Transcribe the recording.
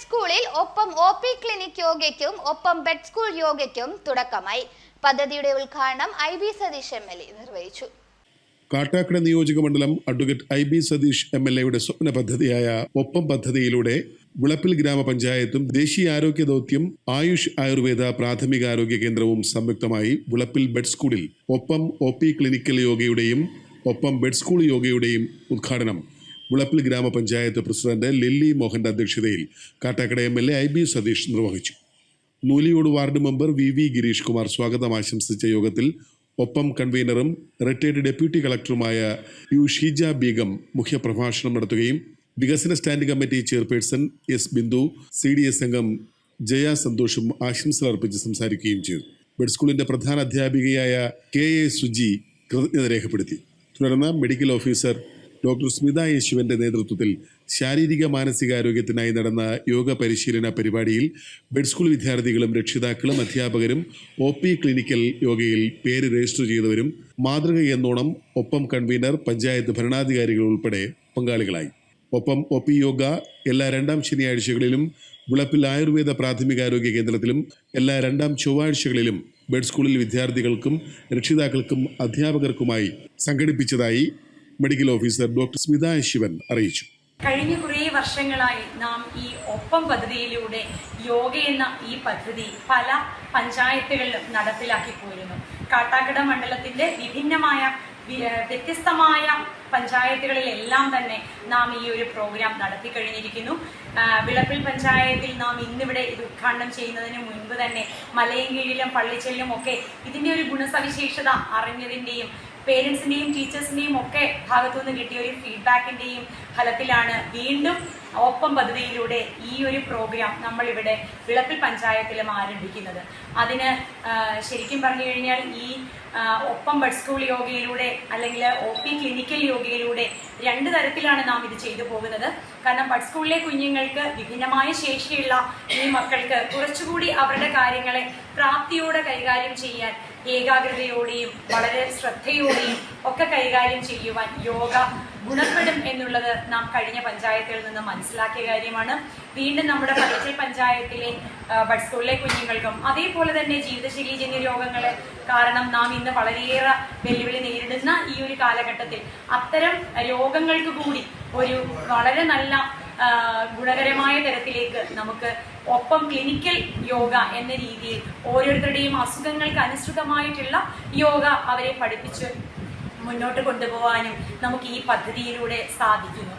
സ്കൂളിൽ ഒപ്പം OP clinic യോഗയ്ക്കും ഒപ്പം ബെഡ് സ്കൂൾ യോഗയ്ക്കും തുടക്കമായി. പദ്ധതിയുടെ ഉദ്ഘാടനം IB സതീഷ് MLA നിർവഹിച്ചു. കാട്ടാക്കട നിയോജക മണ്ഡലം അഡ്വക്കേറ്റ് IB സതീഷ് MLAയുടെ സ്വപ്ന പദ്ധതിയായ ഒപ്പം പദ്ധതിയിലൂടെ വിളപ്പിൽ ഗ്രാമപഞ്ചായത്തും ദേശീയ ആരോഗ്യ ദൗത്യം ആയുഷ് ആയുർവേദ പ്രാഥമിക ആരോഗ്യ കേന്ദ്രവും സംയുക്തമായി വിളപ്പിൽ ബെഡ് സ്കൂളിൽ ഒപ്പം OP ക്ലിനിക്കൽ യോഗയുടെയും ഒപ്പം ബെഡ് സ്കൂൾ യോഗയുടെയും ഉദ്ഘാടനം വിളപ്പിൽ ഗ്രാമപഞ്ചായത്ത് പ്രസിഡന്റ് ലില്ലി മോഹന്റെ അധ്യക്ഷതയിൽ കാട്ടാക്കട MLA IB സതീഷ് നിർവഹിച്ചു. Nooliyode ward member VV Girish Kumar സ്വാഗതം ആശംസിച്ച യോഗത്തിൽ ഒപ്പം കൺവീനറും റിട്ടയർഡ് ഡെപ്യൂട്ടി കളക്ടറുമായ ഷീജ ബീഗം മുഖ്യപ്രഭാഷണം നടത്തുകയും വികസന standing committee chairperson S Bindu, CDS അംഗം ജയ സന്തോഷും ആശംസകൾ അർപ്പിച്ച് സംസാരിക്കുകയും ചെയ്തു. ബെഡ് സ്കൂളിന്റെ പ്രധാന അധ്യാപികയായ KA സുജി കൃതജ്ഞത രേഖപ്പെടുത്തി. തുടർന്ന് മെഡിക്കൽ ഓഫീസർ ഡോക്ടർ സ്മിത യേശുവിന്റെ നേതൃത്വത്തിൽ ശാരീരിക മാനസികാരോഗ്യത്തിനായി നടന്ന യോഗ പരിശീലന പരിപാടിയിൽ ബെഡ് സ്കൂൾ വിദ്യാർത്ഥികളും രക്ഷിതാക്കളും അധ്യാപകരും OP ക്ലിനിക്കൽ യോഗയിൽ പേര് രജിസ്റ്റർ ചെയ്തവരും മാതൃക എന്നോണം ഒപ്പം കൺവീനർ, പഞ്ചായത്ത് ഭരണാധികാരികൾ ഉൾപ്പെടെ പങ്കാളികളായി. ഒപ്പം OP യോഗ എല്ലാ രണ്ടാം ശനിയാഴ്ചകളിലും വിളപ്പിൽ ആയുർവേദ പ്രാഥമികാരോഗ്യ കേന്ദ്രത്തിലും എല്ലാ രണ്ടാം ചൊവ്വാഴ്ചകളിലും ബെഡ് സ്കൂളിൽ വിദ്യാർത്ഥികൾക്കും രക്ഷിതാക്കൾക്കും അധ്യാപകർക്കുമായി സംഘടിപ്പിച്ചതായി medical officer doctor Smitha Sivan അറിയിച്ചു. കഴിഞ്ഞ കുറേ വർഷങ്ങളായി നാം ഈ ഒപ്പം പദ്ധതിയിലൂടെ യോഗ എന്ന ഈ പദ്ധതി പല പഞ്ചായത്തുകളിലും നടപ്പിലാക്കി പോയിരുന്നു. കാട്ടാക്കട മണ്ഡലത്തിന്റെ വിഭിന്നമായ വ്യത്യസ്തമായ പഞ്ചായത്തുകളിലെല്ലാം തന്നെ നാം ഈ ഒരു പ്രോഗ്രാം നടത്തി കഴിഞ്ഞിരിക്കുന്നു. വിളപ്പിൽ പഞ്ചായത്തിൽ നാം ഇന്നിവിടെ ഇത് ഉദ്ഘാടനം ചെയ്യുന്നതിന് മുൻപ് തന്നെ മലയൻകീഴിലും പള്ളിച്ചലിലും ഒക്കെ ഇതിന്റെ ഒരു ഗുണസവിശേഷത അറിഞ്ഞതിന്റെയും പേരൻസിന്റെയും ടീച്ചേഴ്സിന്റെയും ഒക്കെ ഭാഗത്തുനിന്ന് കിട്ടിയ ഒരു ഫീഡ്ബാക്കിന്റെയും ഫലത്തിലാണ് വീണ്ടും ഒപ്പം പദ്ധതിയിലൂടെ ഈ ഒരു പ്രോഗ്രാം നമ്മളിവിടെ വിളപ്പിൽ പഞ്ചായത്തിലും ആരംഭിക്കുന്നത്. അതിന് ശരിക്കും പറഞ്ഞു കഴിഞ്ഞാൽ ഈ ഒപ്പം ബെഡ് സ്കൂൾ യോഗയിലൂടെ അല്ലെങ്കിൽ OP ക്ലിനിക്കൽ യോഗയിലൂടെ രണ്ട് തരത്തിലാണ് നാം ഇത് ചെയ്തു പോകുന്നത്. കാരണം ബെഡ് സ്കൂളിലെ കുഞ്ഞുങ്ങൾക്ക് വിഭിന്നമായ ശേഷിയുള്ള ഈ മക്കൾക്ക് കുറച്ചുകൂടി അവരുടെ കാര്യങ്ങളെ പ്രാപ്തിയോടെ കൈകാര്യം ചെയ്യാൻ, ഏകാഗ്രതയോടെയും വളരെ ശ്രദ്ധയോടെയും ഒക്കെ കൈകാര്യം ചെയ്യുവാൻ യോഗ ഗുണപ്പെടും എന്നുള്ളത് നാം കഴിഞ്ഞ പഞ്ചായത്തുകളിൽ നിന്ന് മനസ്സിലാക്കിയ കാര്യമാണ്. വീണ്ടും നമ്മുടെ പള്ളിച്ചൽ പഞ്ചായത്തിലെ ബെഡ് സ്കൂളിലെ കുഞ്ഞുങ്ങൾക്കും അതേപോലെ തന്നെ ജീവിതശൈലീജന്യ രോഗങ്ങളെ കാരണം നാം ഇന്ന് വളരെയേറെ വെല്ലുവിളി നേരിടുന്ന ഈ ഒരു കാലഘട്ടത്തിൽ അത്തരം രോഗങ്ങൾക്ക് കൂടി ഒരു വളരെ നല്ല ഗുണകരമായ തരത്തിലേക്ക് നമുക്ക് ഒപ്പം ക്ലിനിക്കൽ യോഗ എന്ന രീതിയിൽ ഓരോരുത്തരുടെയും അസുഖങ്ങൾക്ക് അനുസൃതമായിട്ടുള്ള യോഗ അവരെ പഠിപ്പിച്ച് മുന്നോട്ട് കൊണ്ടുപോകാനും നമുക്ക് ഈ പദ്ധതിയിലൂടെ സാധിക്കുന്നു.